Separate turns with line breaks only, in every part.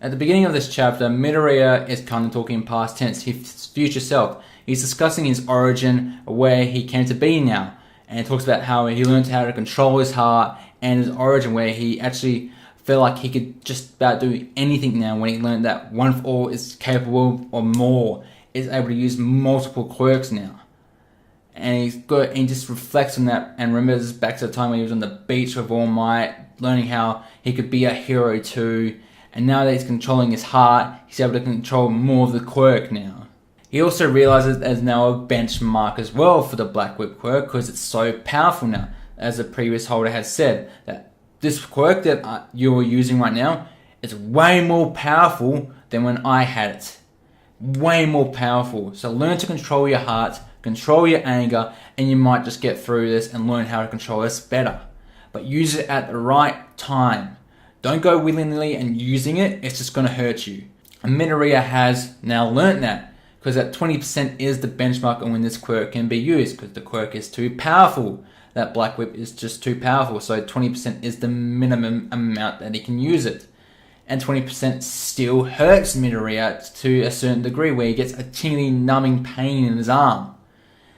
At the beginning of this chapter, Midoriya is kind of talking in past tense, his future self. He's discussing his origin, where he came to be now. And he talks about how he learned how to control his heart and his origin, where he actually felt like he could just about do anything now when he learned that One for All is capable or more, is able to use multiple quirks now. And he just reflects on that and remembers back to the time when he was on the beach with All Might, learning how he could be a hero too. And now that he's controlling his heart, he's able to control more of the quirk now. He also realizes there's now a benchmark as well for the Black Whip quirk because it's so powerful now. As the previous holder has said, that this quirk that you're using right now is way more powerful than when I had it. Way more powerful. So learn to control your heart, control your anger, and you might just get through this and learn how to control this better. But use it at the right time. Don't go willingly and using it, it's just going to hurt you. And Midoriya has now learnt that, because that 20% is the benchmark on when this quirk can be used, because the quirk is too powerful. That Black Whip is just too powerful, so 20% is the minimum amount that he can use it. And 20% still hurts Midoriya to a certain degree, where he gets a tingly, numbing pain in his arm.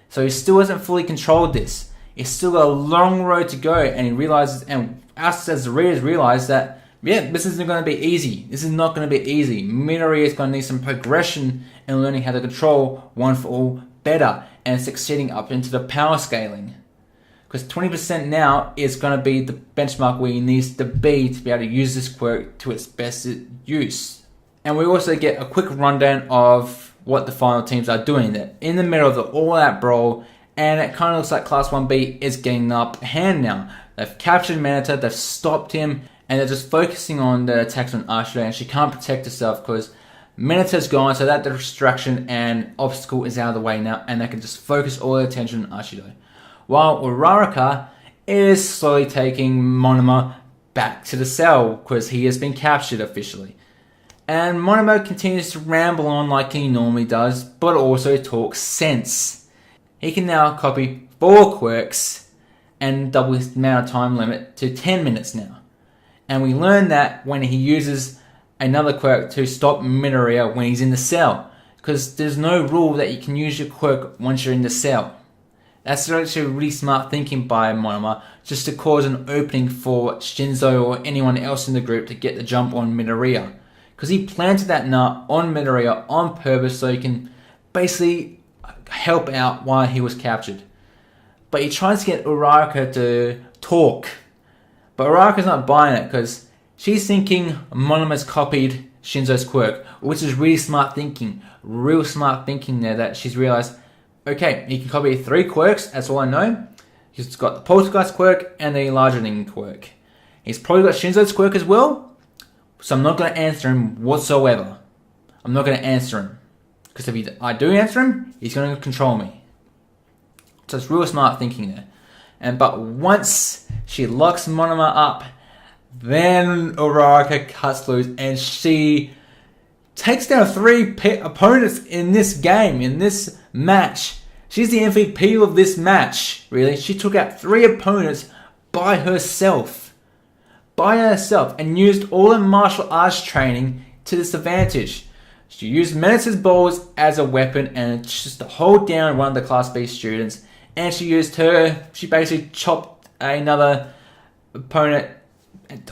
So he still hasn't fully controlled this. He's still got a long road to go, and he realizes, and us as the readers realize that, yeah, this isn't going to be easy. This is not going to be easy. Midoriya is going to need some progression in learning how to control One for All better and succeeding up into the power scaling. Because 20% now is going to be the benchmark where he needs to be able to use this quirk to its best use. And we also get a quick rundown of what the final teams are doing. They're in the middle of the all-out brawl, and it kind of looks like Class 1B is getting the upper hand now. They've captured Manata, they've stopped him, and they're just focusing on the attacks on Ashura, and she can't protect herself because Manata's gone, so that distraction and obstacle is out of the way now, and they can just focus all their attention on Ashido. While Uraraka is slowly taking Monoma back to the cell because he has been captured officially. And Monoma continues to ramble on like he normally does, but also talks sense. He can now copy 4 quirks and double his amount of time limit to 10 minutes now. And we learn that when he uses another quirk to stop Midoriya when he's in the cell, because there's no rule that you can use your quirk once you're in the cell. That's actually really smart thinking by Monoma, just to cause an opening for Shinzo or anyone else in the group to get the jump on Midoriya. Because he planted that nut on Midoriya on purpose so he can basically help out while he was captured. But he tries to get Uraraka to talk. But Uraraka's not buying it because she's thinking Monoma's copied Shinzo's quirk, which is really smart thinking. Real smart thinking there, that she's realized, okay, he can copy 3 quirks, that's all I know. He's got the Poltergeist quirk and the Enlarging quirk. He's probably got Shinzo's quirk as well, so I'm not going to answer him whatsoever. I'm not going to answer him. Because if I do answer him, he's going to control me. So it's real smart thinking there. But once she locks Monoma up, then Uraraka cuts loose and she takes down 3 opponents in this game, in this match. She's the MVP of this match, really. She took out 3 opponents by herself. And used all her martial arts training to this advantage. She used Menace's balls as a weapon and just to hold down one of the Class B students. And she basically chopped another opponent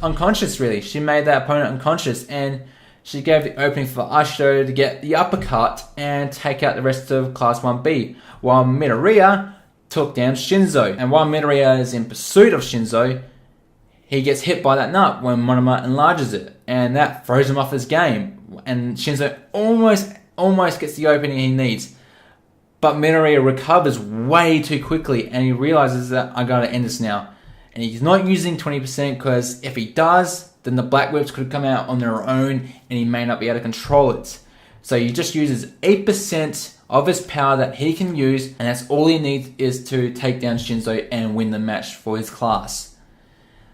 unconscious, really. She made that opponent unconscious, and she gave the opening for Ashido to get the uppercut and take out the rest of Class 1B, while Midoriya took down Shinzo. And while Midoriya is in pursuit of Shinzo, he gets hit by that nut when Monoma enlarges it, and that throws him off his game. And Shinzo almost gets the opening he needs. But Midoriya recovers way too quickly, and he realizes that I gotta end this now. And he's not using 20% because if he does, then the Black Whips could come out on their own and he may not be able to control it. So he just uses 8% of his power that he can use, and that's all he needs is to take down Shinzo and win the match for his class.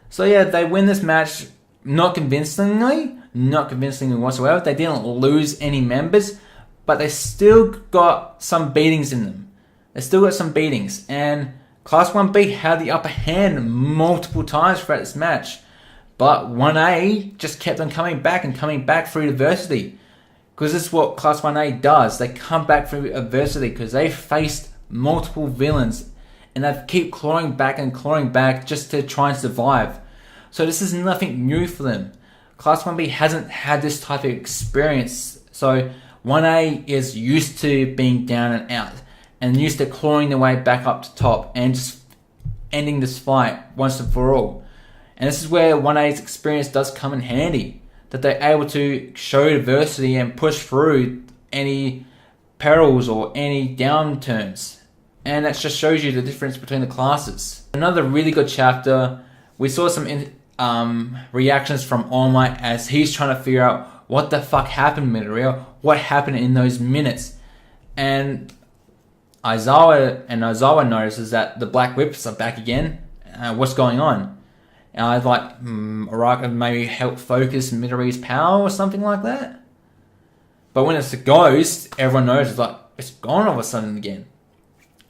So yeah, they win this match not convincingly whatsoever. They didn't lose any members, but they still got some beatings in them. And Class 1B had the upper hand multiple times throughout this match. But 1A just kept on coming back and coming back through adversity. Because this is what Class 1A does. They come back through adversity because they faced multiple villains. And they keep clawing back just to try and survive. So this is nothing new for them. Class 1B hasn't had this type of experience. So 1A is used to being down and out. And used to clawing their way back up to top. And just ending this fight once and for all. And this is where 1A's experience does come in handy. That they're able to show adversity and push through any perils or any downturns. And that just shows you the difference between the classes. Another really good chapter. We saw some reactions from All Might as he's trying to figure out what the fuck happened, Midoriya. What happened in those minutes? And Aizawa notices that the Black Whips are back again. What's going on? And I was like, Uraraka maybe help focus Midoriya's power or something like that. But when it's a ghost, everyone knows it's gone all of a sudden again.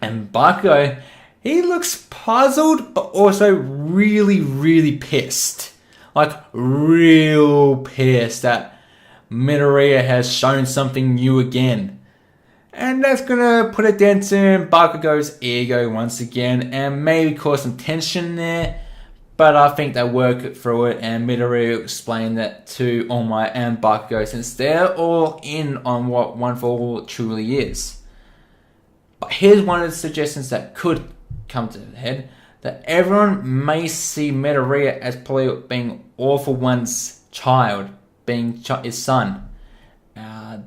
And Bakugo, he looks puzzled, but also really, really pissed. Like, real pissed that Midoriya has shown something new again. And that's gonna put a dent in Bakugo's ego once again, and maybe cause some tension there. But I think they work through it, and Midoriya explained that to All Might and Bakugo, since they're all in on what One for All truly is. But here's one of the suggestions that could come to the head, that everyone may see Midoriya as probably being All for One's child, being his son.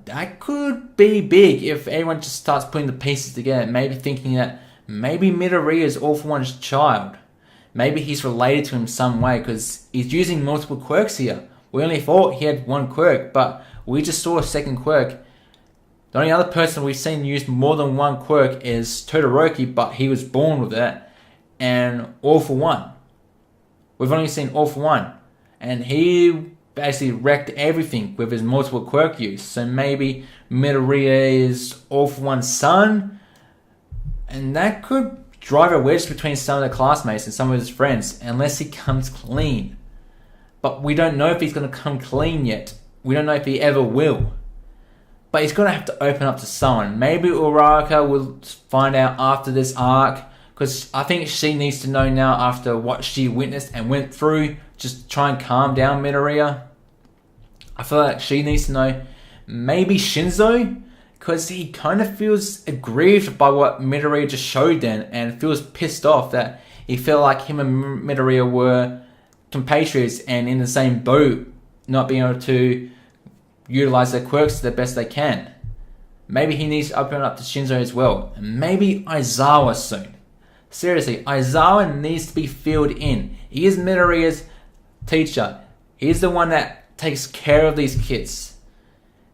That could be big if everyone just starts putting the pieces together, maybe thinking that maybe Midoriya is All for One's child. Maybe he's related to him some way, because he's using multiple quirks here. We only thought he had one quirk, but we just saw a second quirk. The only other person we've seen use more than one quirk is Todoroki, but he was born with it, and All for One. We've only seen All for One, and he basically wrecked everything with his multiple quirk use. So maybe Midoriya is All for One's son, and that could drive a wedge between some of the classmates and some of his friends, unless he comes clean. But we don't know if he's going to come clean yet. We don't know if he ever will. But he's going to have to open up to someone. Maybe Uraraka will find out after this arc, because I think she needs to know now after what she witnessed and went through, just try and calm down Midoriya. I feel like she needs to know. Maybe Shinzo, because he kind of feels aggrieved by what Midoriya just showed then, and feels pissed off that he felt like him and Midoriya were compatriots and in the same boat, not being able to utilize their quirks to the best they can. Maybe he needs to open up to Shinzo as well. And maybe Aizawa soon. Seriously, Aizawa needs to be filled in. He is Midoriya's teacher. He's the one that takes care of these kids.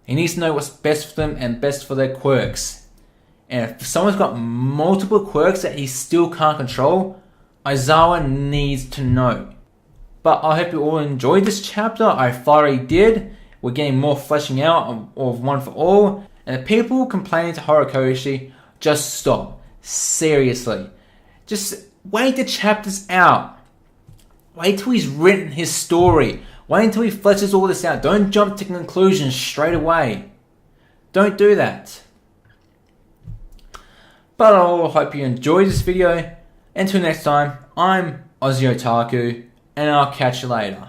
He needs to know what's best for them and best for their quirks. And if someone's got multiple quirks that he still can't control, Aizawa needs to know. But I hope you all enjoyed this chapter. I thoroughly did. We're getting more fleshing out of One for All. And the people complaining to Horikoshi, just stop. Seriously. Just wait the chapters out. Wait till he's written his story. Wait until he fleshes all this out. Don't jump to conclusions straight away. Don't do that. But I hope you enjoyed this video. Until next time, I'm Ozzy Otaku, and I'll catch you later.